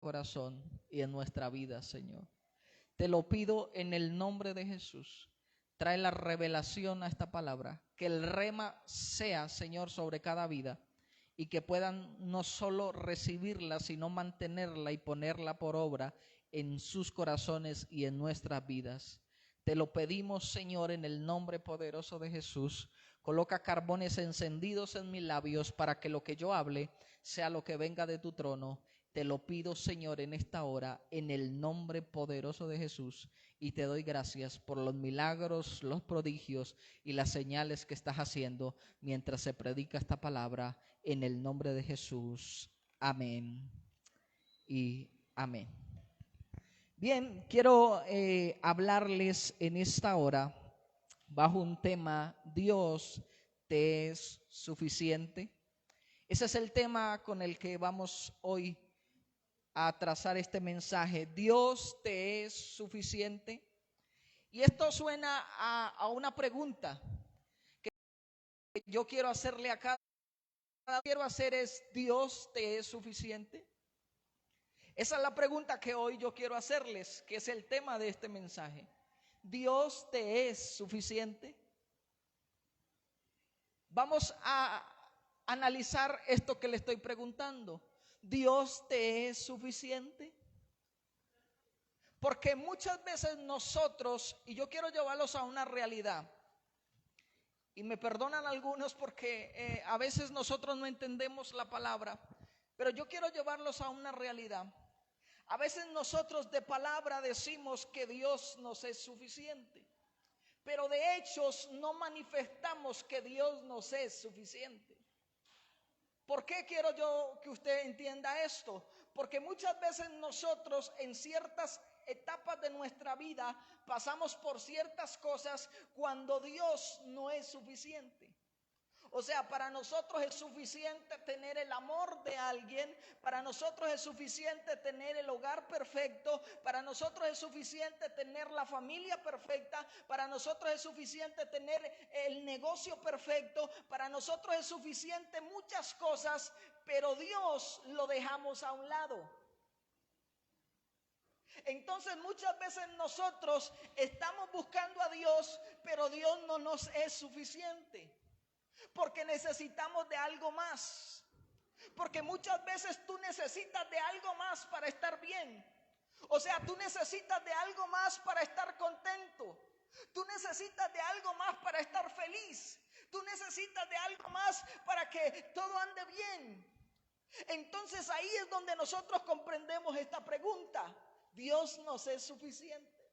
corazón y en nuestra vida, Señor. Te lo pido en el nombre de Jesús. Trae la revelación a esta palabra, que el rema sea, Señor, sobre cada vida y que puedan no solo recibirla, sino mantenerla y ponerla por obra en sus corazones y en nuestras vidas. Te lo pedimos, Señor, en el nombre poderoso de Jesús. Coloca carbones encendidos en mis labios para que lo que yo hable sea lo que venga de tu trono. Te lo pido, Señor, en esta hora, en el nombre poderoso de Jesús, y te doy gracias por los milagros, los prodigios y las señales que estás haciendo mientras se predica esta palabra, en el nombre de Jesús. Amén y amén. Bien, quiero hablarles en esta hora bajo un tema: Dios te es suficiente. Ese es el tema con el que vamos hoy a trazar este mensaje. Dios te es suficiente. Y esto suena a una pregunta que yo quiero hacerle a cada quiero hacer es: ¿Dios te es suficiente? Esa es la pregunta que hoy yo quiero hacerles, que es el tema de este mensaje. ¿Dios te es suficiente? Vamos a analizar esto que le estoy preguntando. ¿Dios te es suficiente? Porque muchas veces nosotros, y yo quiero llevarlos a una realidad, y me perdonan algunos porque a veces nosotros no entendemos la palabra, pero yo quiero llevarlos a una realidad. A veces nosotros de palabra decimos que Dios nos es suficiente, pero de hechos no manifestamos que Dios nos es suficiente. ¿Por qué quiero yo que usted entienda esto? Porque muchas veces nosotros en ciertas etapas de nuestra vida pasamos por ciertas cosas cuando Dios no es suficiente. O sea, para nosotros es suficiente tener el amor de alguien, para nosotros es suficiente tener el hogar perfecto, para nosotros es suficiente tener la familia perfecta, para nosotros es suficiente tener el negocio perfecto, para nosotros es suficiente muchas cosas, pero Dios lo dejamos a un lado. Entonces muchas veces nosotros estamos buscando a Dios, pero Dios no nos es suficiente. Porque necesitamos de algo más. Porque muchas veces tú necesitas de algo más para estar bien. O sea, tú necesitas de algo más para estar contento. Tú necesitas de algo más para estar feliz. Tú necesitas de algo más para que todo ande bien. Entonces ahí es donde nosotros comprendemos esta pregunta: ¿Dios nos es suficiente?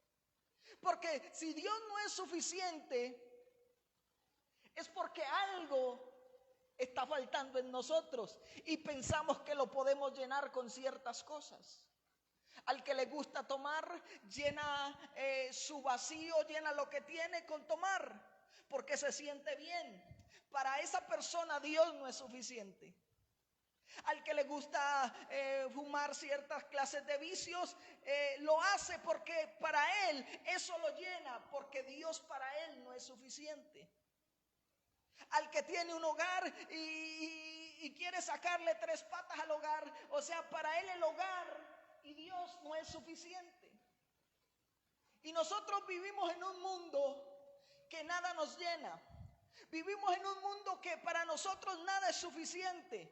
Porque si Dios no es suficiente, es porque algo está faltando en nosotros y pensamos que lo podemos llenar con ciertas cosas. Al que le gusta tomar, llena su vacío, llena lo que tiene con tomar, porque se siente bien. Para esa persona Dios no es suficiente. Al que le gusta fumar ciertas clases de vicios, lo hace porque para él eso lo llena, porque Dios para él no es suficiente. Al que tiene un hogar y quiere sacarle 3 patas al hogar, o sea, para él el hogar y Dios no es suficiente. Y nosotros vivimos en un mundo que nada nos llena. Vivimos en un mundo que para nosotros nada es suficiente.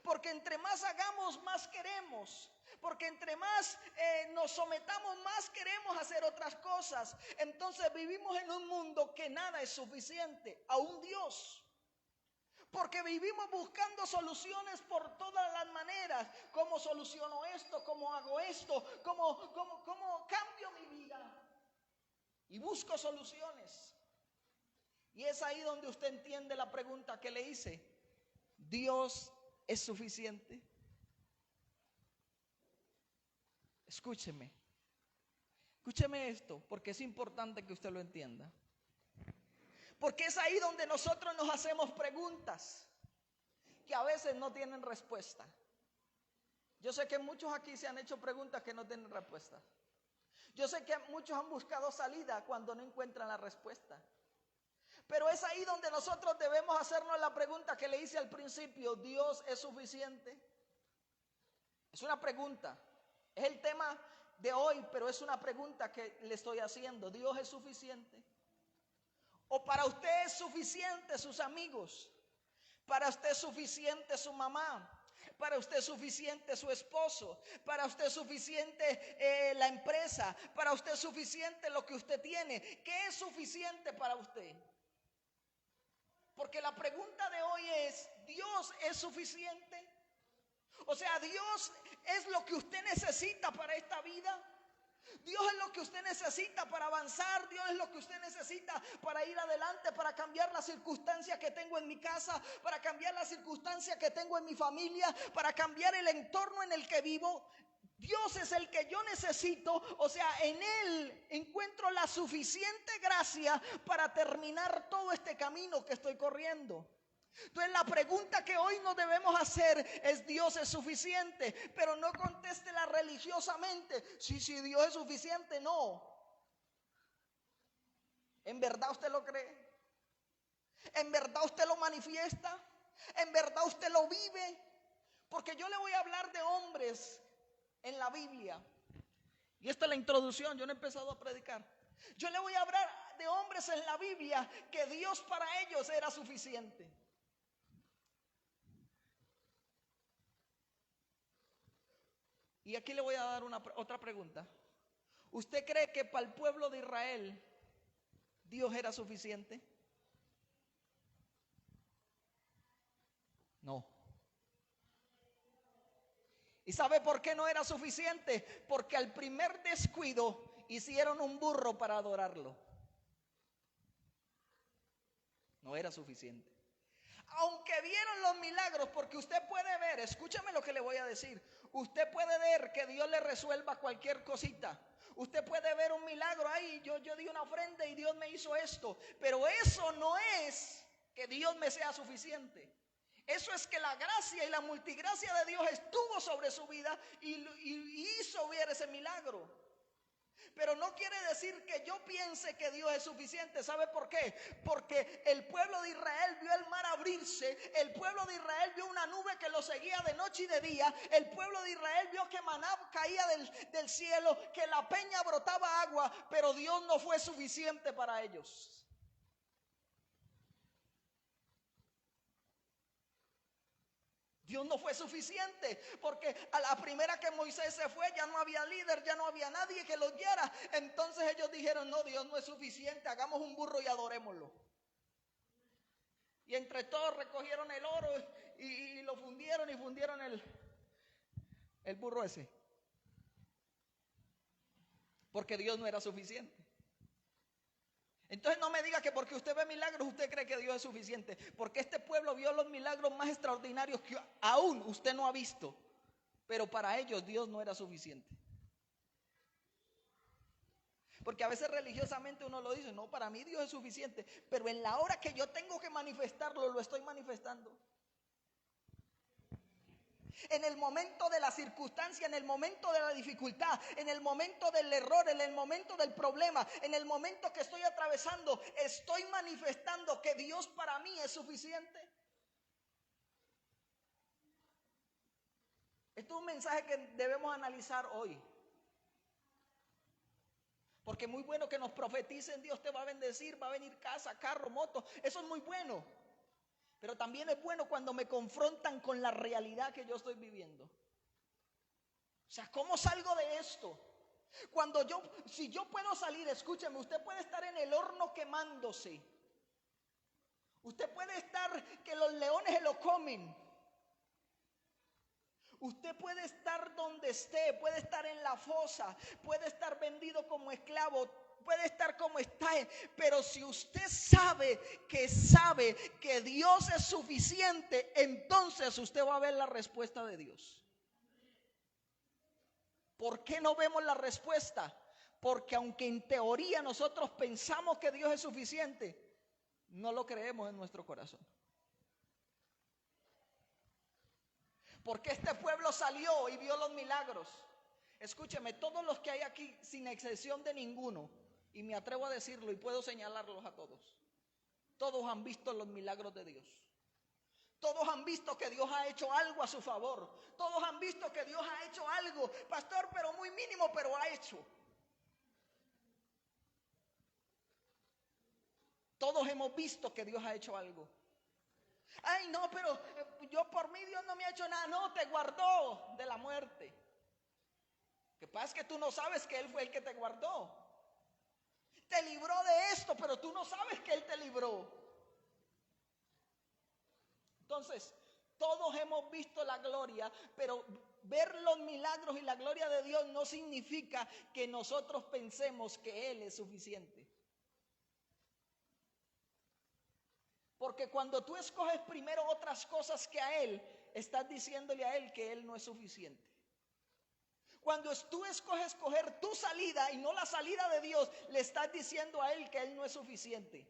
Porque entre más hagamos, más queremos. Porque entre más nos sometamos, más queremos hacer otras cosas. Entonces vivimos en un mundo que nada es suficiente, aún Dios. Porque vivimos buscando soluciones por todas las maneras. ¿Cómo soluciono esto? ¿Cómo hago esto? ¿Cómo cambio mi vida? Y busco soluciones. Y es ahí donde usted entiende la pregunta que le hice: ¿Dios es suficiente? Escúcheme esto, porque es importante que usted lo entienda. Porque es ahí donde nosotros nos hacemos preguntas que a veces no tienen respuesta. Yo sé que muchos aquí se han hecho preguntas que no tienen respuesta. Yo sé que muchos han buscado salida cuando no encuentran la respuesta. Pero es ahí donde nosotros debemos hacernos la pregunta que le hice al principio: ¿Dios es suficiente? Es una pregunta. Es el tema de hoy, pero es una pregunta que le estoy haciendo. ¿Dios es suficiente? ¿O para usted es suficiente sus amigos? ¿Para usted es suficiente su mamá? ¿Para usted es suficiente su esposo? ¿Para usted es suficiente la empresa? ¿Para usted es suficiente lo que usted tiene? ¿Qué es suficiente para usted? Porque la pregunta de hoy es, ¿Dios es suficiente? O sea, ¿Dios es lo que usted necesita para esta vida? Dios es lo que usted necesita para avanzar. Dios es lo que usted necesita para ir adelante, para cambiar las circunstancias que tengo en mi casa, para cambiar las circunstancias que tengo en mi familia, para cambiar el entorno en el que vivo. Dios es el que yo necesito, o sea, en Él encuentro la suficiente gracia para terminar todo este camino que estoy corriendo. Entonces la pregunta que hoy nos debemos hacer es: ¿Dios es suficiente? Pero no contéstela religiosamente. Sí, Dios es suficiente. No. ¿En verdad usted lo cree? ¿En verdad usted lo manifiesta? ¿En verdad usted lo vive? Porque yo le voy a hablar de hombres en la Biblia. Y esta es la introducción, yo no he empezado a predicar. Yo le voy a hablar de hombres en la Biblia que Dios para ellos era suficiente. Y aquí le voy a dar otra pregunta. ¿Usted cree que para el pueblo de Israel Dios era suficiente? No. ¿Y sabe por qué no era suficiente? Porque al primer descuido hicieron un burro para adorarlo. No era suficiente. Aunque vieron los milagros, porque usted puede ver, escúchame lo que le voy a decir. Usted puede ver que Dios le resuelva cualquier cosita. Usted puede ver un milagro. Ay, yo di una ofrenda y Dios me hizo esto. Pero eso no es que Dios me sea suficiente. Eso es que la gracia y la multigracia de Dios estuvo sobre su vida y hizo ver ese milagro. Pero no quiere decir que yo piense que Dios es suficiente. ¿Sabe por qué? Porque el pueblo de Israel vio el mar abrirse. El pueblo de Israel vio una nube que lo seguía de noche y de día. El pueblo de Israel vio que maná caía del cielo, que la peña brotaba agua. Pero Dios no fue suficiente para ellos. Dios no fue suficiente, porque a la primera que Moisés se fue ya no había líder, ya no había nadie que lo guiara. Entonces ellos dijeron: no, Dios no es suficiente, hagamos un burro y adorémoslo. Y entre todos recogieron el oro y lo fundieron y fundieron el burro ese. Porque Dios no era suficiente. Entonces no me diga que porque usted ve milagros usted cree que Dios es suficiente. Porque este pueblo vio los milagros más extraordinarios que aún usted no ha visto. Pero para ellos Dios no era suficiente. Porque a veces religiosamente uno lo dice: no, para mí Dios es suficiente. Pero en la hora que yo tengo que manifestarlo, lo estoy manifestando. En el momento de la circunstancia, en el momento de la dificultad, en el momento del error, en el momento del problema, en el momento que estoy atravesando, estoy manifestando que Dios para mí es suficiente. Esto es un mensaje que debemos analizar hoy. Porque es muy bueno que nos profeticen: Dios te va a bendecir, va a venir casa, carro, moto. Eso es muy bueno. Pero también es bueno cuando me confrontan con la realidad que yo estoy viviendo. O sea, ¿cómo salgo de esto? Si yo puedo salir, escúcheme, usted puede estar en el horno quemándose. Usted puede estar que los leones se lo comen. Usted puede estar donde esté, puede estar en la fosa, puede estar vendido como esclavo, puede estar como está, pero si usted sabe que Dios es suficiente, entonces usted va a ver la respuesta de Dios. ¿Por qué no vemos la respuesta? Porque aunque en teoría nosotros pensamos que Dios es suficiente, no lo creemos en nuestro corazón. Porque este pueblo salió y vio los milagros. Escúcheme, todos los que hay aquí, sin excepción de ninguno, y me atrevo a decirlo y puedo señalarlos a todos, todos han visto los milagros de Dios. Todos han visto que Dios ha hecho algo a su favor. Todos han visto que Dios ha hecho algo. Pastor, pero mínimo, pero ha hecho. Todos hemos visto que Dios ha hecho algo. Ay, no, pero yo por mí Dios no me ha hecho nada. No, te guardó de la muerte. Lo que pasa es que tú no sabes que Él fue el que te guardó. Te libró de esto, pero tú no sabes que Él te libró. Entonces, todos hemos visto la gloria, pero ver los milagros y la gloria de Dios no significa que nosotros pensemos que Él es suficiente. Porque cuando tú escoges primero otras cosas que a Él, estás diciéndole a Él que Él no es suficiente. Cuando tú escoges coger tu salida y no la salida de Dios, le estás diciendo a Él que Él no es suficiente.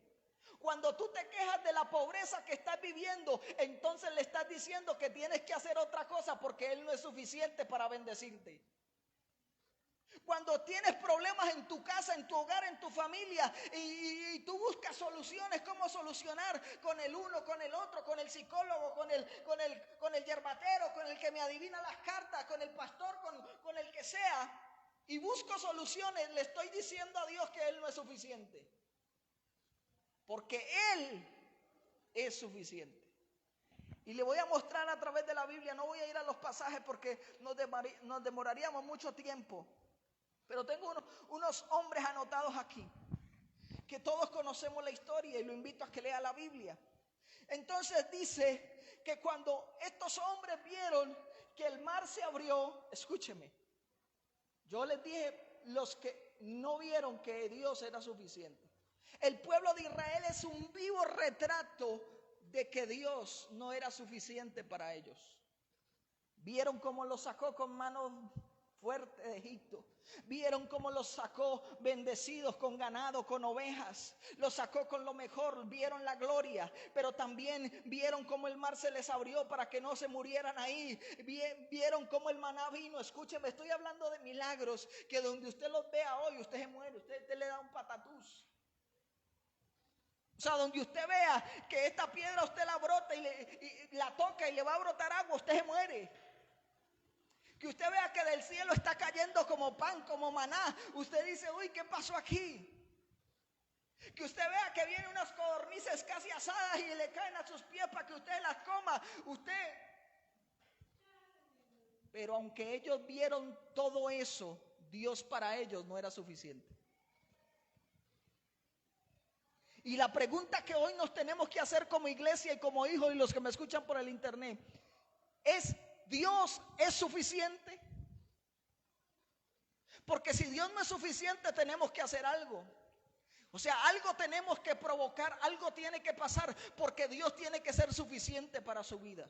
Cuando tú te quejas de la pobreza que estás viviendo, entonces le estás diciendo que tienes que hacer otra cosa porque Él no es suficiente para bendecirte. Cuando tienes problemas en tu casa, en tu hogar, en tu familia y tú buscas soluciones, cómo solucionar con el uno, con el otro, con el psicólogo, con el yerbatero, con el que me adivina las cartas, con el pastor, con el que sea, y busco soluciones, le estoy diciendo a Dios que Él no es suficiente. Porque Él es suficiente. Y le voy a mostrar a través de la Biblia, no voy a ir a los pasajes porque nos demoraríamos mucho tiempo. Pero tengo unos hombres anotados aquí, que todos conocemos la historia y lo invito a que lea la Biblia. Entonces dice que cuando estos hombres vieron que el mar se abrió, escúcheme, yo les dije, los que no vieron que Dios era suficiente. El pueblo de Israel es un vivo retrato de que Dios no era suficiente para ellos. Vieron cómo los sacó con manos fuerte de Egipto. Vieron cómo los sacó bendecidos con ganado, con ovejas. Los sacó con lo mejor, vieron la gloria. Pero también vieron cómo el mar se les abrió para que no se murieran ahí. Vieron cómo el maná vino. Escúcheme, estoy hablando de milagros que donde usted los vea hoy, usted se muere, usted le da un patatús. O sea, donde usted vea que esta piedra usted la brota y la toca y le va a brotar agua, usted se muere. Que usted vea que del cielo está cayendo como pan, como maná. Usted dice, uy, ¿qué pasó aquí? Que usted vea que vienen unas codornices casi asadas y le caen a sus pies para que usted las coma. Pero aunque ellos vieron todo eso, Dios para ellos no era suficiente. Y la pregunta que hoy nos tenemos que hacer como iglesia y como hijos y los que me escuchan por el internet es, ¿Dios es suficiente? Porque si Dios no es suficiente, tenemos que hacer algo. O sea, algo tenemos que provocar, algo tiene que pasar, porque Dios tiene que ser suficiente para su vida.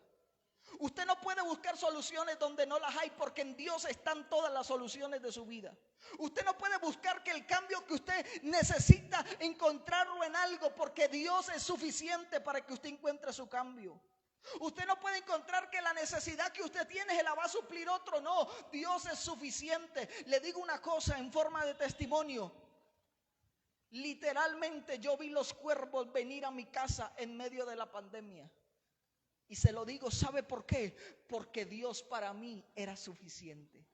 Usted no puede buscar soluciones donde no las hay, porque en Dios están todas las soluciones de su vida. Usted no puede buscar que el cambio que usted necesita encontrarlo en algo, porque Dios es suficiente para que usted encuentre su cambio. Usted no puede encontrar que la necesidad que usted tiene se la va a suplir otro. No, Dios es suficiente. Le digo una cosa en forma de testimonio. Literalmente yo vi los cuervos venir a mi casa en medio de la pandemia. Y se lo digo, ¿sabe por qué? Porque Dios para mí era suficiente.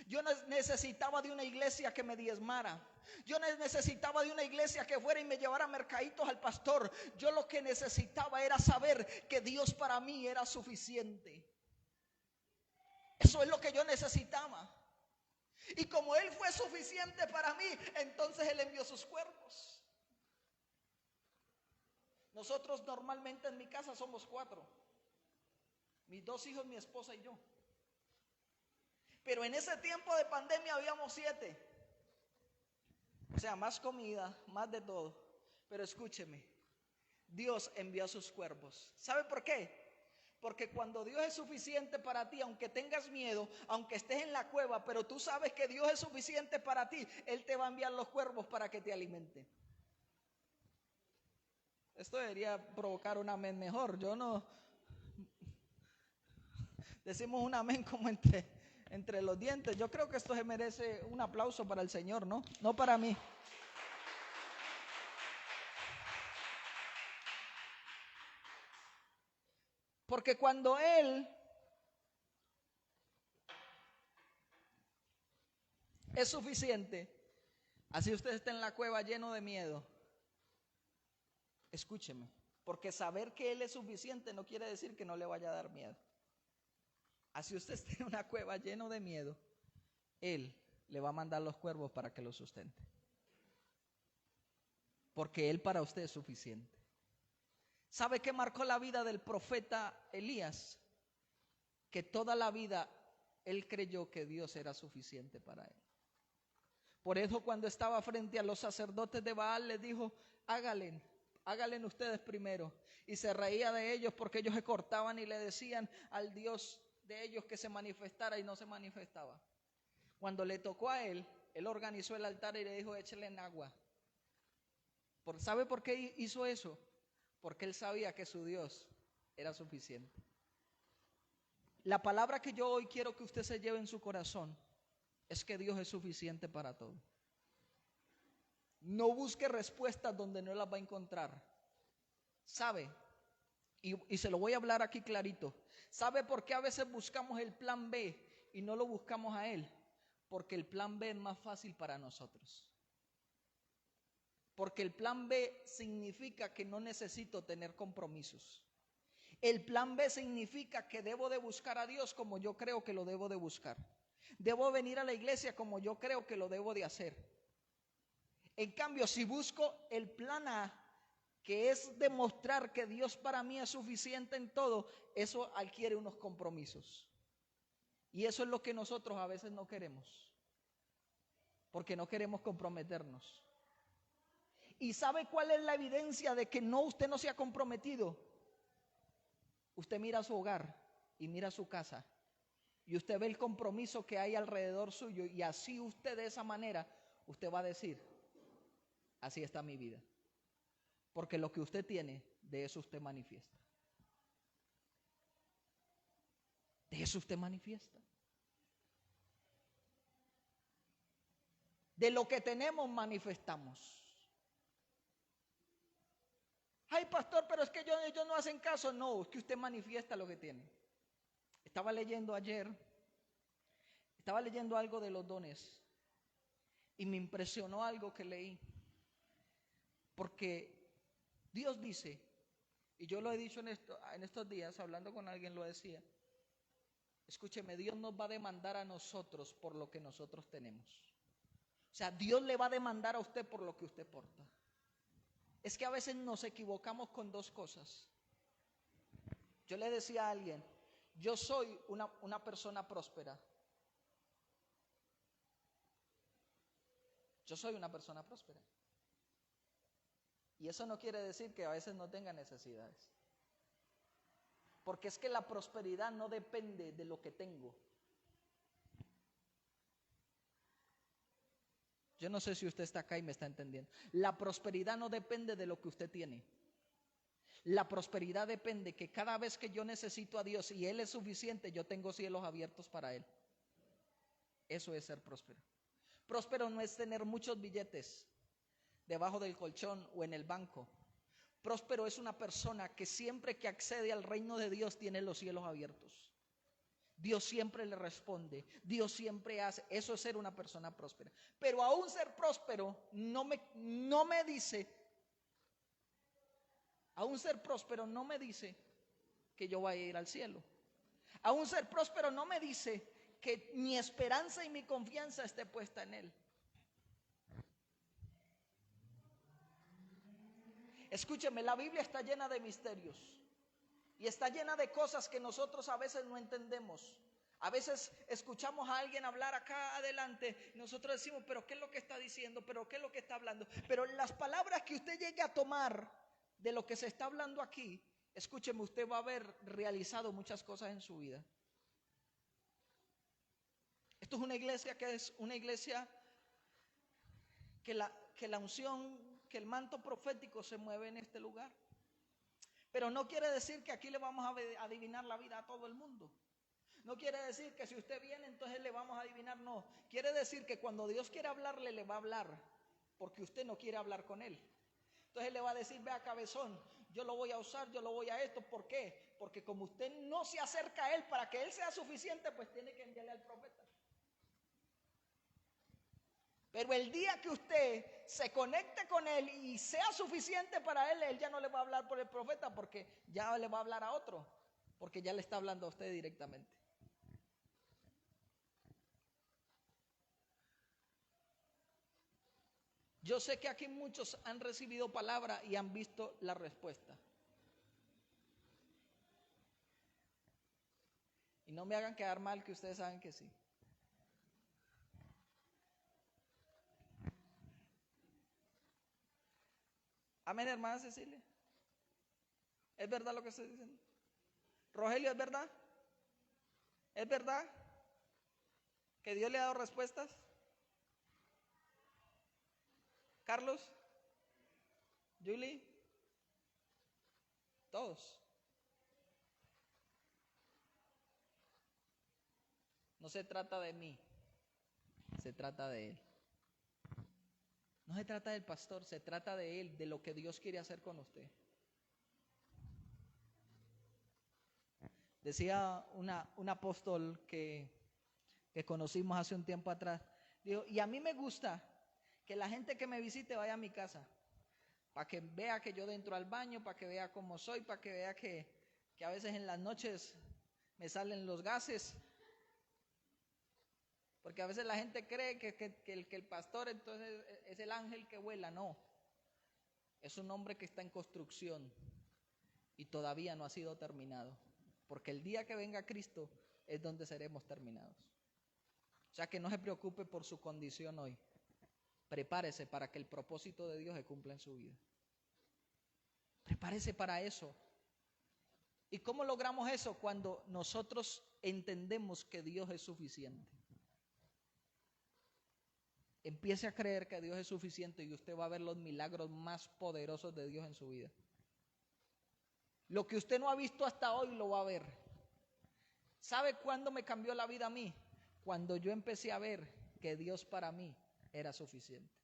Yo necesitaba de una iglesia que me diezmara. Yo necesitaba de una iglesia que fuera y me llevara mercaditos al pastor. Yo lo que necesitaba era saber que Dios para mí era suficiente. Eso es lo que yo necesitaba. Y como Él fue suficiente para mí, entonces Él envió sus cuervos. Nosotros normalmente en mi casa somos 4. Mis 2 hijos, mi esposa y yo. Pero en ese tiempo de pandemia habíamos 7. O sea, más comida, más de todo. Pero escúcheme, Dios envió a sus cuervos. ¿Sabe por qué? Porque cuando Dios es suficiente para ti, aunque tengas miedo, aunque estés en la cueva, pero tú sabes que Dios es suficiente para ti, Él te va a enviar los cuervos para que te alimenten. Esto debería provocar un amén mejor. Yo no... Decimos un amén como entre los dientes. Yo creo que esto se merece un aplauso para el Señor, ¿no? No para mí. Porque cuando Él es suficiente. Así usted está en la cueva lleno de miedo. Escúcheme, porque saber que Él es suficiente no quiere decir que no le vaya a dar miedo. Así usted esté en una cueva lleno de miedo, Él le va a mandar los cuervos para que lo sustente. Porque Él para usted es suficiente. ¿Sabe qué marcó la vida del profeta Elías? Que toda la vida él creyó que Dios era suficiente para él. Por eso cuando estaba frente a los sacerdotes de Baal les dijo, háganle ustedes primero. Y se reía de ellos porque ellos se cortaban y le decían al Dios de ellos que se manifestara y no se manifestaba. Cuando le tocó a él organizó el altar y le dijo, échale en agua. ¿Sabe por qué hizo eso? Porque él sabía que su Dios era suficiente. La palabra que yo hoy quiero que usted se lleve en su corazón es que Dios es suficiente para todo. No busque respuestas donde no las va a encontrar. ¿Sabe? Y se lo voy a hablar aquí clarito. ¿Sabe por qué a veces buscamos el plan B y no lo buscamos a Él? Porque el plan B es más fácil para nosotros. Porque el plan B significa que no necesito tener compromisos. El plan B significa que debo de buscar a Dios como yo creo que lo debo de buscar. Debo venir a la iglesia como yo creo que lo debo de hacer. En cambio, si busco el plan A, que es demostrar que Dios para mí es suficiente en todo, eso adquiere unos compromisos. Y eso es lo que nosotros a veces no queremos. Porque no queremos comprometernos. ¿Y sabe cuál es la evidencia de que usted no se ha comprometido? Usted mira su hogar y mira su casa y usted ve el compromiso que hay alrededor suyo y así usted de esa manera, usted va a decir, así está mi vida. Porque lo que usted tiene, de eso usted manifiesta. De eso usted manifiesta. De lo que tenemos manifestamos. Ay, pastor, pero es que ellos no hacen caso. No, es que usted manifiesta lo que tiene. Estaba leyendo algo de los dones y me impresionó algo que leí. Porque Dios dice, y yo lo he dicho en estos días, hablando con alguien lo decía, escúcheme, Dios nos va a demandar a nosotros por lo que nosotros tenemos. O sea, Dios le va a demandar a usted por lo que usted porta. Es que a veces nos equivocamos con dos cosas. Yo le decía a alguien, yo soy una persona próspera. Yo soy una persona próspera. Y eso no quiere decir que a veces no tenga necesidades. Porque es que la prosperidad no depende de lo que tengo. Yo no sé si usted está acá y me está entendiendo. La prosperidad no depende de lo que usted tiene. La prosperidad depende que cada vez que yo necesito a Dios y Él es suficiente, yo tengo cielos abiertos para Él. Eso es ser próspero. Próspero no es tener muchos billetes debajo del colchón o en el banco. Próspero es una persona que siempre que accede al reino de Dios tiene los cielos abiertos. Dios siempre le responde, Dios siempre hace, eso es ser una persona próspera. Pero aún ser próspero no me dice, aún ser próspero no me dice que yo vaya a ir al cielo. Aún ser próspero no me dice que mi esperanza y mi confianza esté puesta en Él. Escúcheme, la Biblia está llena de misterios. Y está llena de cosas que nosotros a veces no entendemos. A veces escuchamos a alguien hablar acá adelante y nosotros decimos, pero ¿qué es lo que está diciendo? ¿Pero qué es lo que está hablando? Pero las palabras que usted llegue a tomar de lo que se está hablando aquí, escúcheme, usted va a haber realizado muchas cosas en su vida. Esto es una iglesia que la unción, que el manto profético se mueve en este lugar. Pero no quiere decir que aquí le vamos a adivinar la vida a todo el mundo. No quiere decir que si usted viene entonces le vamos a adivinar, no. Quiere decir que cuando Dios quiere hablarle, le va a hablar, porque usted no quiere hablar con Él. Entonces le va a decir, vea cabezón, yo lo voy a usar, yo lo voy a esto. ¿Por qué? Porque como usted no se acerca a Él para que Él sea suficiente, pues tiene que enviarle al profeta. Pero el día que usted se conecte con Él y sea suficiente para Él, Él ya no le va a hablar por el profeta, porque ya le va a hablar a otro, porque ya le está hablando a usted directamente. Yo sé que aquí muchos han recibido palabra y han visto la respuesta. Y no me hagan quedar mal, que ustedes saben que sí. Amén, hermana Cecilia. ¿Es verdad lo que estoy diciendo? Rogelio, ¿es verdad? ¿Es verdad que Dios le ha dado respuestas? Carlos, Julie, todos. No se trata de mí, se trata de Él. No se trata del pastor, se trata de Él, de lo que Dios quiere hacer con usted. Decía un apóstol que conocimos hace un tiempo atrás, dijo, y a mí me gusta que la gente que me visite vaya a mi casa, para que vea que yo entro al baño, para que vea cómo soy, para que vea que a veces en las noches me salen los gases. Porque a veces la gente cree que el pastor entonces es el ángel que vuela. No, es un hombre que está en construcción y todavía no ha sido terminado. Porque el día que venga Cristo es donde seremos terminados. O sea que no se preocupe por su condición hoy. Prepárese para que el propósito de Dios se cumpla en su vida. Prepárese para eso. ¿Y cómo logramos eso? Cuando nosotros entendemos que Dios es suficiente. Empiece a creer que Dios es suficiente y usted va a ver los milagros más poderosos de Dios en su vida. Lo que usted no ha visto hasta hoy lo va a ver. ¿Sabe cuándo me cambió la vida a mí? Cuando yo empecé a ver que Dios para mí era suficiente.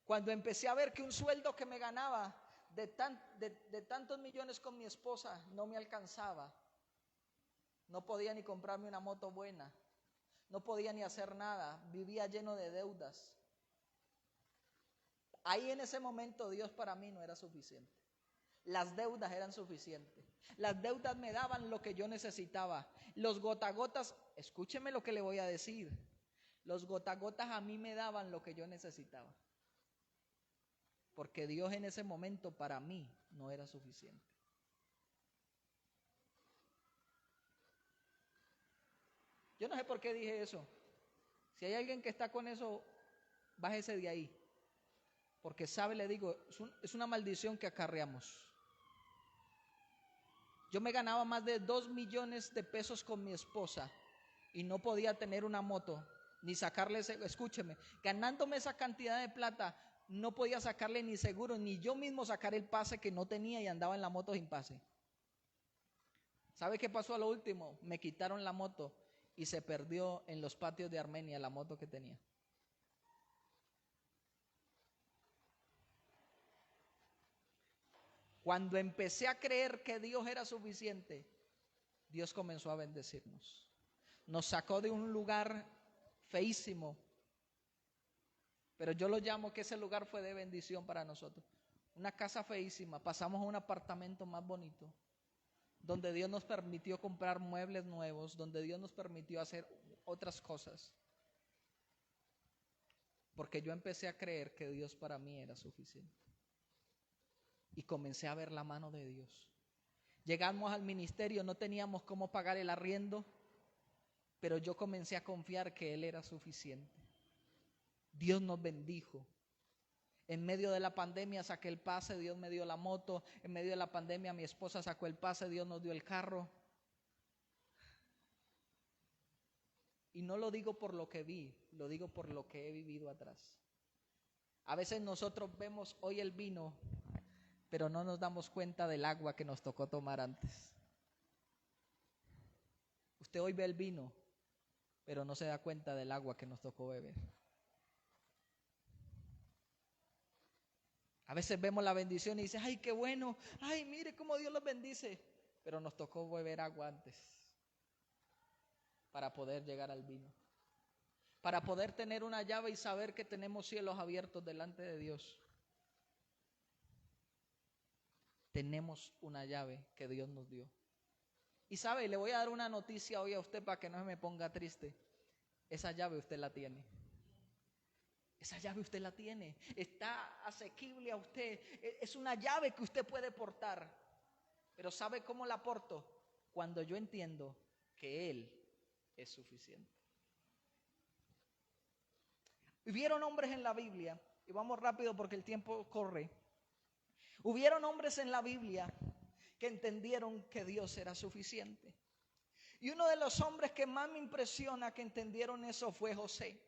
Cuando empecé a ver que un sueldo que me ganaba de tantos millones con mi esposa no me alcanzaba. No podía ni comprarme una moto buena. No podía ni hacer nada, vivía lleno de deudas. Ahí en ese momento Dios para mí no era suficiente. Las deudas eran suficientes. Las deudas me daban lo que yo necesitaba. Los gotagotas, escúcheme lo que le voy a decir. Los gotagotas a mí me daban lo que yo necesitaba. Porque Dios en ese momento para mí no era suficiente. Yo no sé por qué dije eso. Si hay alguien que está con eso, bájese de ahí. Porque sabe, le digo, es una maldición que acarreamos. Yo me ganaba más de 2 millones de pesos con mi esposa y no podía tener una moto, ni sacarle, escúcheme, ganándome esa cantidad de plata, no podía sacarle ni seguro, ni yo mismo sacar el pase que no tenía y andaba en la moto sin pase. ¿Sabe qué pasó a lo último? Me quitaron la moto y se perdió en los patios de Armenia la moto que tenía. Cuando empecé a creer que Dios era suficiente, Dios comenzó a bendecirnos. Nos sacó de un lugar feísimo, pero yo lo llamo que ese lugar fue de bendición para nosotros. Una casa feísima, pasamos a un apartamento más bonito, donde Dios nos permitió comprar muebles nuevos, donde Dios nos permitió hacer otras cosas. Porque yo empecé a creer que Dios para mí era suficiente. Y comencé a ver la mano de Dios. Llegamos al ministerio, no teníamos cómo pagar el arriendo, pero yo comencé a confiar que Él era suficiente. Dios nos bendijo. En medio de la pandemia saqué el pase, Dios me dio la moto. En medio de la pandemia mi esposa sacó el pase, Dios nos dio el carro. Y no lo digo por lo que vi, lo digo por lo que he vivido atrás. A veces nosotros vemos hoy el vino, pero no nos damos cuenta del agua que nos tocó tomar antes. Usted hoy ve el vino, pero no se da cuenta del agua que nos tocó beber. A veces vemos la bendición y dice, ay, qué bueno, ay, mire cómo Dios los bendice. Pero nos tocó beber agua antes para poder llegar al vino. para poder tener una llave y saber que tenemos cielos abiertos delante de Dios. Tenemos una llave que Dios nos dio. Y sabe, le voy a dar una noticia hoy a usted para que no se me ponga triste. Esa llave usted la tiene. Esa llave usted la tiene. Está asequible a usted. Es una llave que usted puede portar. Pero ¿sabe cómo la porto? Cuando yo entiendo que Él es suficiente. Hubieron hombres en la Biblia, y vamos rápido porque el tiempo corre. Hubieron hombres en la Biblia que entendieron que Dios era suficiente. Y uno de los hombres que más me impresiona que entendieron eso fue José.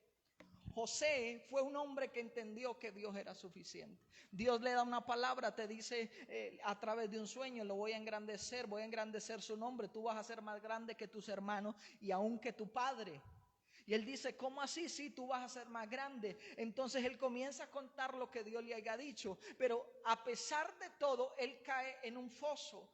José fue un hombre que entendió que Dios era suficiente. Dios le da una palabra, te dice a través de un sueño: lo voy a engrandecer su nombre, tú vas a ser más grande que tus hermanos y aún que tu padre. Y él dice: ¿cómo así? Sí, tú vas a ser más grande. Entonces él comienza a contar lo que Dios le haya dicho. Pero a pesar de todo, él cae en un foso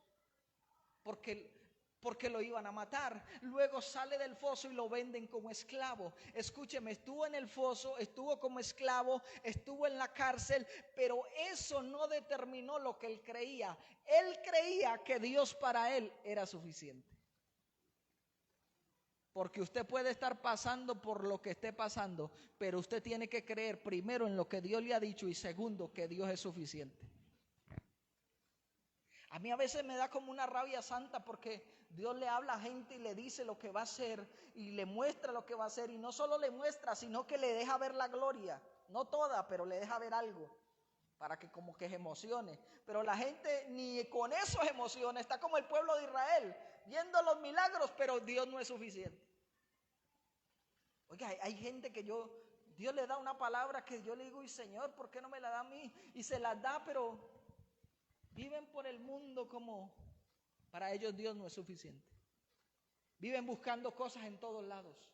porque lo iban a matar. Luego sale del foso y lo venden como esclavo. Escúcheme, estuvo en el foso, estuvo como esclavo, estuvo en la cárcel, pero eso no determinó lo que él creía. Él creía que Dios para él era suficiente. Porque usted puede estar pasando por lo que esté pasando, pero usted tiene que creer primero en lo que Dios le ha dicho y segundo que Dios es suficiente. A mí a veces me da como una rabia santa porque Dios le habla a gente y le dice lo que va a hacer y le muestra lo que va a hacer, y no solo le muestra, sino que le deja ver la gloria. No toda, pero le deja ver algo para que como que se emocione. Pero la gente ni con eso se emociona. Está como el pueblo de Israel, viendo los milagros, pero Dios no es suficiente. Oiga, hay gente que Dios le da una palabra que yo le digo: y Señor, ¿por qué no me la da a mí? Y se la da, pero viven por el mundo como para ellos Dios no es suficiente. Viven buscando cosas en todos lados.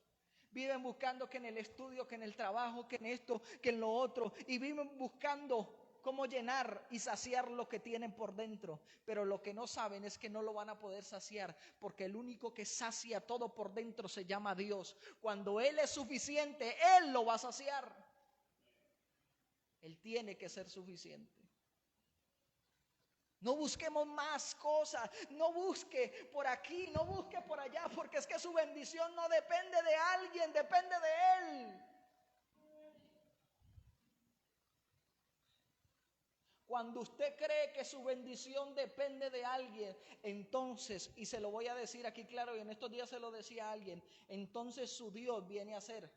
Viven buscando que en el estudio, que en el trabajo, que en esto, que en lo otro. Y viven buscando cómo llenar y saciar lo que tienen por dentro. Pero lo que no saben es que no lo van a poder saciar, porque el único que sacia todo por dentro se llama Dios. Cuando Él es suficiente, Él lo va a saciar. Él tiene que ser suficiente. No busquemos más cosas, no busque por aquí, no busque por allá, porque es que su bendición no depende de alguien, depende de Él. Cuando usted cree que su bendición depende de alguien, entonces, y se lo voy a decir aquí claro, y en estos días se lo decía a alguien, entonces su Dios viene a ser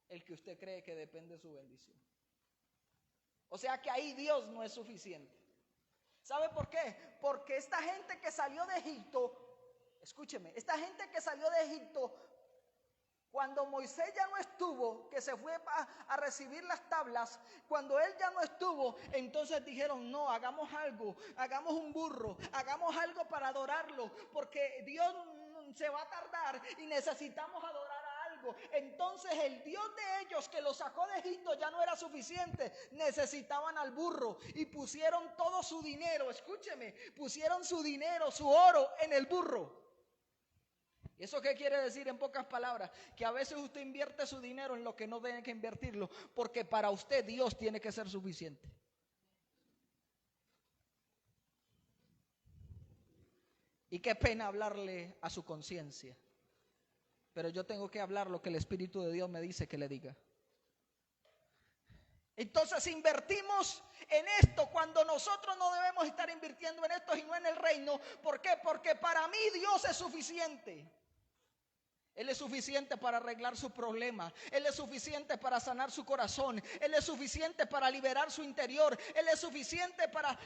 el que usted cree que depende de su bendición. O sea que ahí Dios no es suficiente. ¿Sabe por qué? Porque esta gente que salió de Egipto, escúcheme, esta gente que salió de Egipto, cuando Moisés ya no estuvo, que se fue a recibir las tablas, cuando él ya no estuvo, entonces dijeron: no, hagamos algo, hagamos un burro, hagamos algo para adorarlo, porque Dios se va a tardar y necesitamos adorar a algo. Entonces el Dios de ellos que los sacó de Egipto ya no era suficiente, necesitaban al burro y pusieron todo su dinero, escúcheme, pusieron su dinero, su oro en el burro. ¿Y eso qué quiere decir en pocas palabras? Que a veces usted invierte su dinero en lo que no tiene que invertirlo, porque para usted Dios tiene que ser suficiente. Y qué pena hablarle a su conciencia, pero yo tengo que hablar lo que el Espíritu de Dios me dice que le diga. Entonces invertimos en esto cuando nosotros no debemos estar invirtiendo en esto y no en el reino. ¿Por qué? Porque para mí Dios es suficiente. Él es suficiente para arreglar su problema. Él es suficiente para sanar su corazón. Él es suficiente para liberar su interior. Él es suficiente para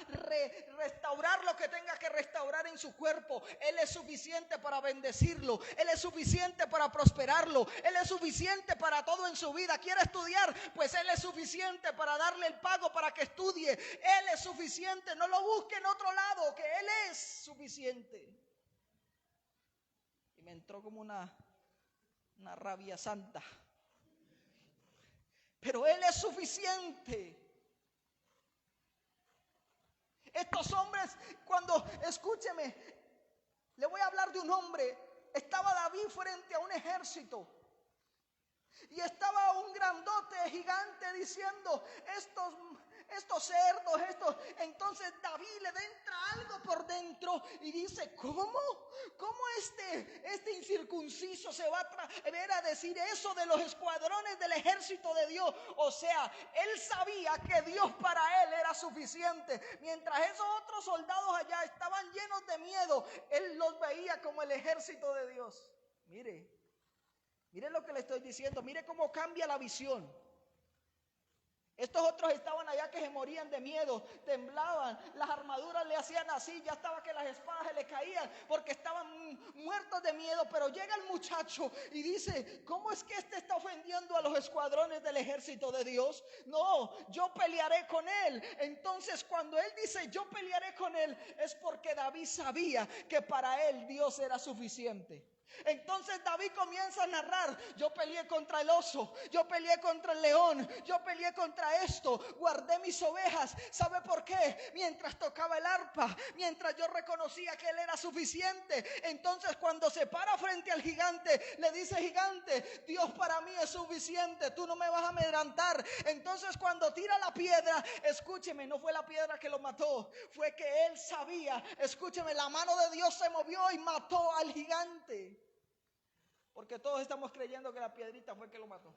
restaurar lo que tenga que restaurar en su cuerpo. Él es suficiente para bendecirlo. Él es suficiente para prosperarlo. Él es suficiente para todo en su vida. ¿Quiere estudiar? Pues Él es suficiente para darle el pago para que estudie. Él es suficiente. No lo busque en otro lado, que Él es suficiente. Y me entró como una rabia santa, pero Él es suficiente. Estos hombres, cuando, escúcheme, le voy a hablar de un hombre. Estaba David frente a un ejército Y estaba un grandote gigante diciendo, estos cerdos, entonces David le entra algo por dentro y dice, ¿cómo este incircunciso se va a atrever a decir eso de los escuadrones del ejército de Dios? O sea, él sabía que Dios para él era suficiente. Mientras esos otros soldados allá estaban llenos de miedo, él los veía como el ejército de Dios. Mire lo que le estoy diciendo, mire cómo cambia la visión. Estos otros estaban allá que se morían de miedo, temblaban, las armaduras le hacían así, ya estaba que las espadas se le caían porque estaban muertos de miedo. Pero llega el muchacho y dice, ¿cómo es que este está ofendiendo a los escuadrones del ejército de Dios? No, yo pelearé con él. Entonces cuando él dice yo pelearé con él, es porque David sabía que para él Dios era suficiente. Entonces David comienza a narrar, yo peleé contra el oso, yo peleé contra el león, yo peleé contra esto, guardé mis ovejas. ¿Sabe por qué? Mientras tocaba el arpa, mientras yo reconocía que él era suficiente. Entonces cuando se para frente al gigante, le dice, gigante, Dios para mí es suficiente, tú no me vas a amedrentar. Entonces cuando tira la piedra, escúcheme, no fue la piedra que lo mató, fue que él sabía, escúcheme, la mano de Dios se movió y mató al gigante. Porque todos estamos creyendo que la piedrita fue el que lo mató.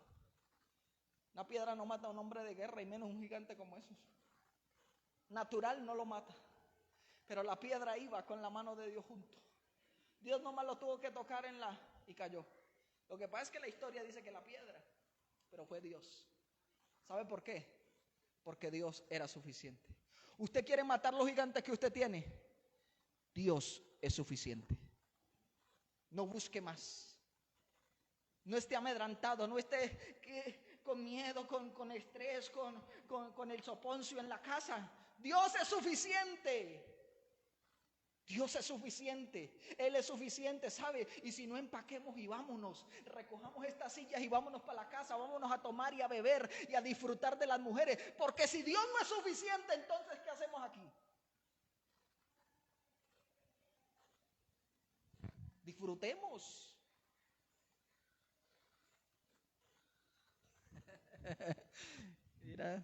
Una piedra no mata a un hombre de guerra, y menos un gigante como esos. Natural no lo mata. Pero la piedra iba con la mano de Dios junto. Dios nomás lo tuvo que tocar y cayó. Lo que pasa es que la historia dice que la piedra, pero fue Dios. ¿Sabe por qué? Porque Dios era suficiente. ¿Usted quiere matar los gigantes que usted tiene? Dios es suficiente. No busque más. No esté amedrantado, no esté con miedo, con estrés, con el soponcio en la casa. Dios es suficiente. Dios es suficiente. Él es suficiente, ¿sabe? Y si no, empaquemos y vámonos. Recojamos estas sillas y vámonos para la casa. Vámonos a tomar y a beber y a disfrutar de las mujeres. Porque si Dios no es suficiente, entonces ¿qué hacemos aquí? Disfrutemos.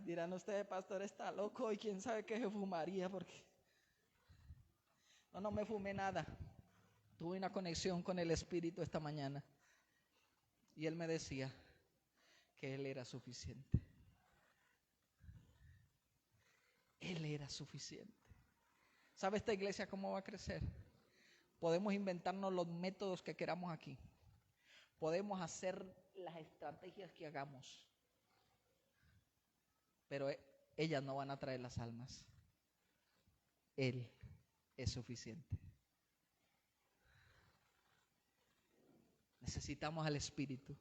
Dirán ustedes, pastor, está loco y quién sabe qué se fumaría, porque no me fumé nada. Tuve una conexión con el Espíritu esta mañana y él me decía que él era suficiente. Él era suficiente. ¿Sabe esta iglesia cómo va a crecer? Podemos inventarnos los métodos que queramos aquí. Podemos hacer las estrategias que hagamos. Pero ellas no van a traer las almas. Él es suficiente. Necesitamos al Espíritu.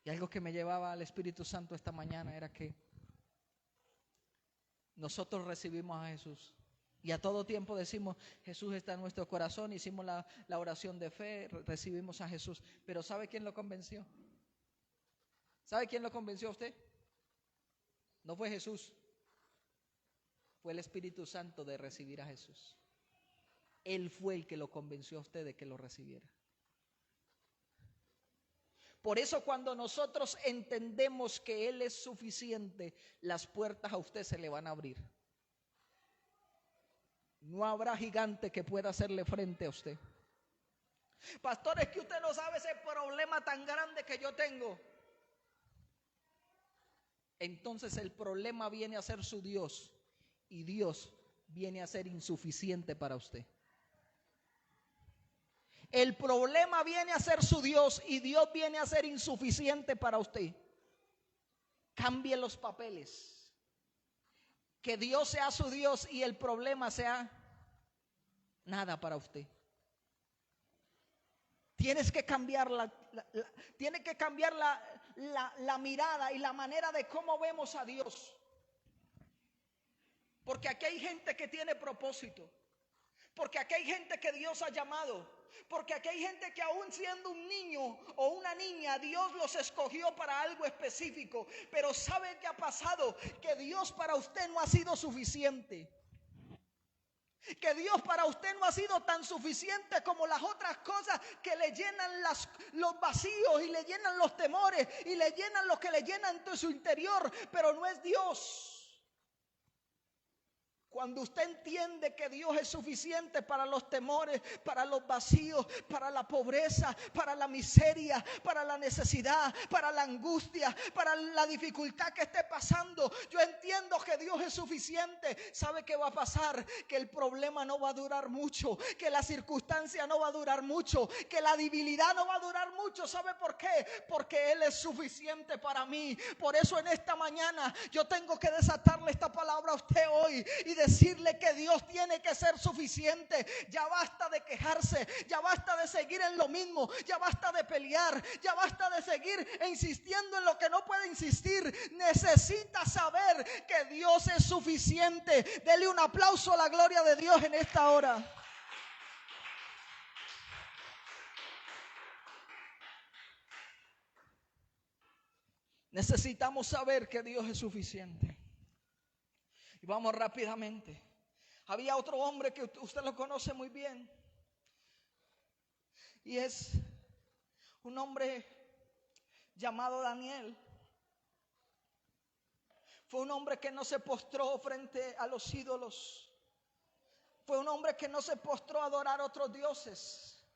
Y algo que me llevaba al Espíritu Santo esta mañana era que nosotros recibimos a Jesús. Y a todo tiempo decimos, Jesús está en nuestro corazón. Hicimos la oración de fe, recibimos a Jesús. Pero ¿sabe quién lo convenció? ¿Sabe quién lo convenció a usted? No fue Jesús, fue el Espíritu Santo de recibir a Jesús. Él fue el que lo convenció a usted de que lo recibiera. Por eso cuando nosotros entendemos que Él es suficiente, las puertas a usted se le van a abrir. No habrá gigante que pueda hacerle frente a usted. Pastor, es que usted no sabe ese problema tan grande que yo tengo. Entonces el problema viene a ser su Dios y Dios viene a ser insuficiente para usted. El problema viene a ser su Dios y Dios viene a ser insuficiente para usted. Cambie los papeles. Que Dios sea su Dios y el problema sea nada para usted. Tienes que cambiar la mirada y la manera de cómo vemos a Dios. Porque aquí hay gente que tiene propósito. Porque aquí hay gente que Dios ha llamado. Porque aquí hay gente que aún siendo un niño o una niña, Dios los escogió para algo específico. Pero ¿sabe qué ha pasado? Que Dios para usted no ha sido suficiente. Que Dios para usted no ha sido tan suficiente como las otras cosas que le llenan los vacíos y le llenan los temores y le llenan lo que le llenan en su interior, pero no es Dios. Cuando usted entiende que Dios es suficiente para los temores, para los vacíos, para la pobreza, para la miseria, para la necesidad, para la angustia, para la dificultad que esté pasando, yo entiendo que Dios es suficiente. ¿Sabe qué va a pasar? Que el problema no va a durar mucho, que la circunstancia no va a durar mucho, que la debilidad no va a durar mucho. ¿Sabe por qué? Porque Él es suficiente para mí. Por eso en esta mañana yo tengo que desatarle esta palabra a usted hoy y decirle que Dios tiene que ser suficiente. Ya basta de quejarse, ya basta de seguir en lo mismo, ya basta de pelear, ya basta de seguir insistiendo en lo que no puede insistir. Necesita saber que Dios es suficiente. Dele un aplauso a la gloria de Dios en esta hora. Necesitamos saber que Dios es suficiente. Y vamos rápidamente. Había otro hombre que usted lo conoce muy bien. Y es un hombre llamado Daniel. Fue un hombre que no se postró frente a los ídolos. Fue un hombre que no se postró a adorar a otros dioses.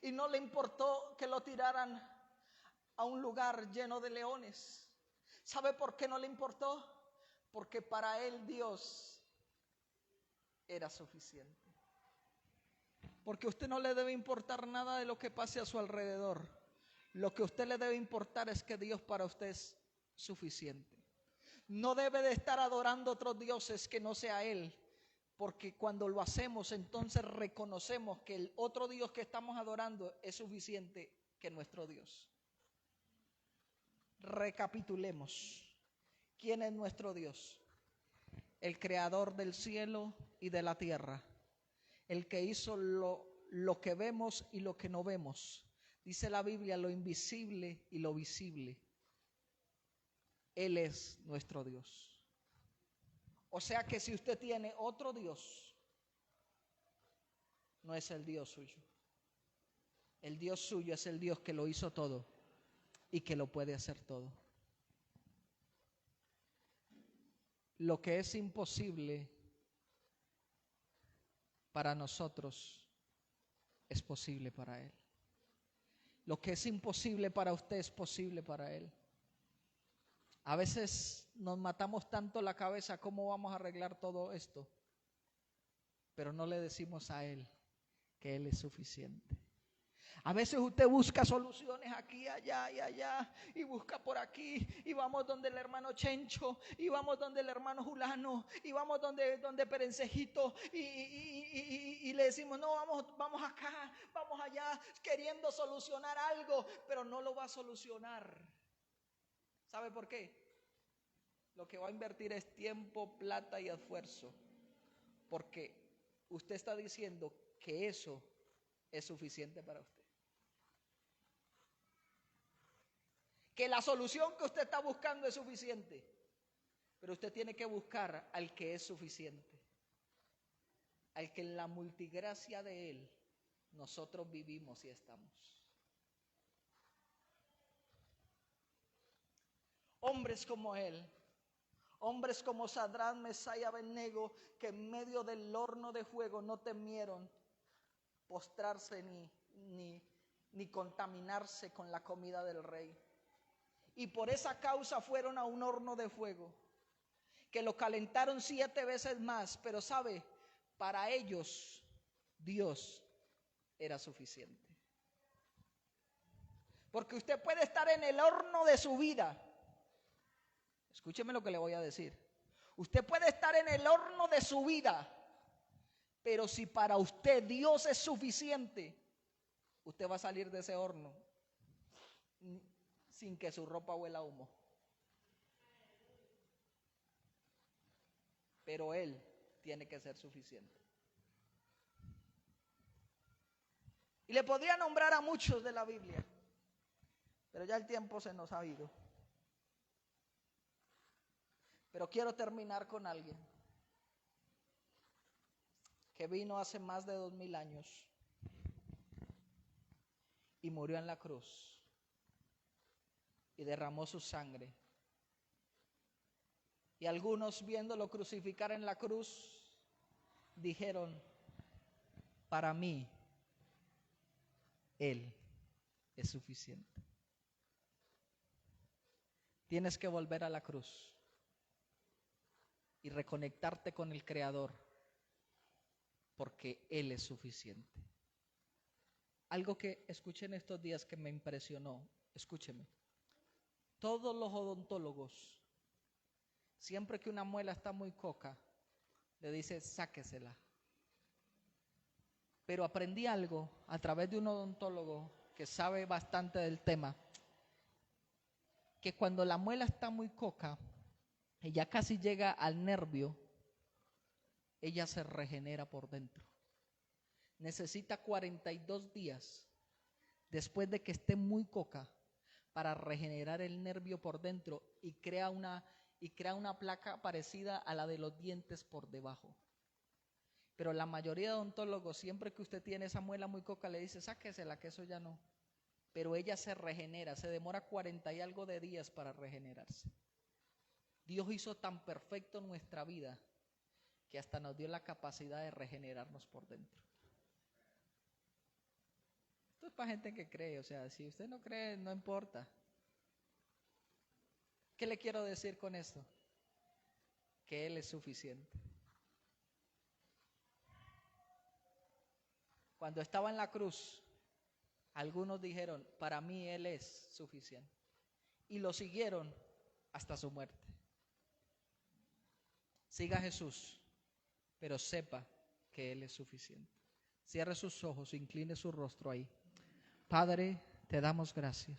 Y no le importó que lo tiraran a un lugar lleno de leones. ¿Sabe por qué no le importó? Porque para él Dios era suficiente. Porque a usted no le debe importar nada de lo que pase a su alrededor. Lo que a usted le debe importar es que Dios para usted es suficiente. No debe de estar adorando a otros dioses que no sea Él. Porque cuando lo hacemos, entonces reconocemos que el otro Dios que estamos adorando es suficiente que nuestro Dios. Recapitulemos. ¿Quién es nuestro Dios? El creador del cielo y de la tierra. El que hizo lo que vemos y lo que no vemos. Dice la Biblia, lo invisible y lo visible. Él es nuestro Dios. O sea que si usted tiene otro Dios, no es el Dios suyo. El Dios suyo es el Dios que lo hizo todo y que lo puede hacer todo. Lo que es imposible para nosotros es posible para Él. Lo que es imposible para usted es posible para Él. A veces nos matamos tanto la cabeza cómo vamos a arreglar todo esto, pero no le decimos a Él que Él es suficiente. A veces usted busca soluciones aquí, allá y allá, y busca por aquí, y vamos donde el hermano Chencho, y vamos donde el hermano Julano, y vamos donde Perencejito, y le decimos, no, vamos acá, vamos allá, queriendo solucionar algo, pero no lo va a solucionar. ¿Sabe por qué? Lo que va a invertir es tiempo, plata y esfuerzo, porque usted está diciendo que eso es suficiente para usted. Que la solución que usted está buscando es suficiente, pero usted tiene que buscar al que es suficiente, al que en la multigracia de Él nosotros vivimos y estamos. Hombres como Él, hombres como Sadrach, Mesach y Abednego, que en medio del horno de fuego no temieron postrarse ni contaminarse con la comida del rey. Y por esa causa fueron a un horno de fuego, que lo calentaron 7 veces más. Pero sabe, para ellos Dios era suficiente. Porque usted puede estar en el horno de su vida. Escúcheme lo que le voy a decir. Usted puede estar en el horno de su vida, pero si para usted Dios es suficiente, usted va a salir de ese horno sin que su ropa huela a humo. Pero Él tiene que ser suficiente. Y le podría nombrar a muchos de la Biblia, pero ya el tiempo se nos ha ido. Pero quiero terminar con alguien. que vino hace más de 2000 años y murió en la cruz y derramó su sangre. Y algunos viéndolo crucificar en la cruz dijeron, para mí, Él es suficiente. Tienes que volver a la cruz y reconectarte con el Creador, porque Él es suficiente. Algo que escuché en estos días que me impresionó, escúcheme. Todos los odontólogos, siempre que una muela está muy coca, le dice sáquesela. Pero aprendí algo a través de un odontólogo que sabe bastante del tema, que cuando la muela está muy coca, ella casi llega al nervio, ella se regenera por dentro. Necesita 42 días después de que esté muy coca para regenerar el nervio por dentro y crea una placa parecida a la de los dientes por debajo. Pero la mayoría de odontólogos, siempre que usted tiene esa muela muy coca, le dice sáquesela, que eso ya no. Pero ella se regenera, se demora 40 y algo de días para regenerarse. Dios hizo tan perfecto nuestra vida que hasta nos dio la capacidad de regenerarnos por dentro. Esto es para gente que cree, o sea, si usted no cree, no importa. ¿Qué le quiero decir con esto? Que Él es suficiente. Cuando estaba en la cruz, algunos dijeron, para mí Él es suficiente. Y lo siguieron hasta su muerte. Siga a Jesús, pero sepa que Él es suficiente. Cierre sus ojos, incline su rostro ahí. Padre, te damos gracias.